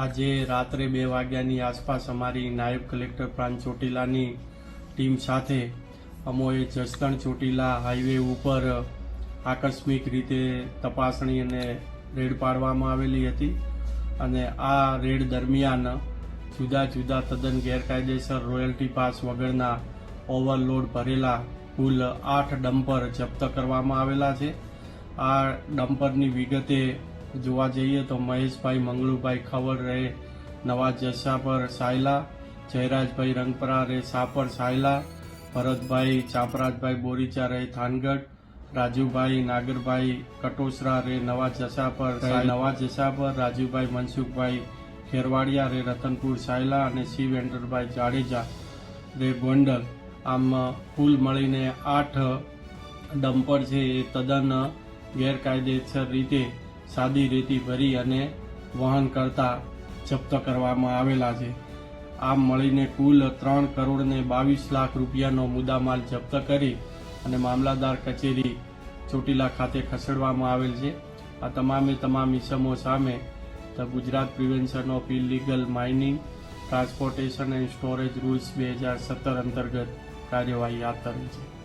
આજે રાત્રે 2 વાગ્યાની આસપાસ અમારી નાયબ કલેક્ટર પ્રાંત ચોટીલાની ટીમ સાથે અમોએ જસદણ ચોટીલા હાઈવે ઉપર આકસ્મિક રીતે તપાસણી અને રેડ પાડવામાં આવેલી હતી અને આ રેડ દરમિયાન જુદા જુદા તદ્દન ગેરકાયદેસર રોયલ્ટી પાસ વગરના ઓવરલોડ ભરેલા કુલ 8 ડમ્પર જપ્ત કરવામાં આવેલા છે। આ ડમ્પરની વિગતે જોવા જઈએ તો મહેશભાઈ મંગળુભાઈ ખવડ રહે નવા જસાપર સાયલા, જયરાજભાઈ રંગપરા રહે સાપર સાયલા, ભરતભાઈ ચાપરાજભાઈ બોરીચા રહે થાનગઢ, રાજુભાઈ નાગરભાઈ કટોસરા રહે નવા જસાપર, રાજુભાઈ મનસુખભાઈ ખેરવાડિયા રે રતનપુર સાયલા અને શિવ એન્ટરભાઈ જાડેજા રે ગોંડલ। આમ કુલ મળીને 8 ડમ્પર છે એ તદ્દન ગેરકાયદેસર રીતે સાદી રેતી ભરી અને વહન કરતા જપ્ત કરવામાં આવેલા છે। આમ મળીને કુલ 3 કરોડ ને 22 લાખ રૂપિયાનો મુદ્દામાલ જપ્ત કરી અને મામલાદાર કચેરી ચોટીલા ખાતે ખસેડવામાં આવેલ છે। આ તમામ ઇસમો સામે the Gujarat prevention of illegal mining, transportation and storage rules 2017 અંતર્ગત કાર્યવાહી હાથ ધરી છે।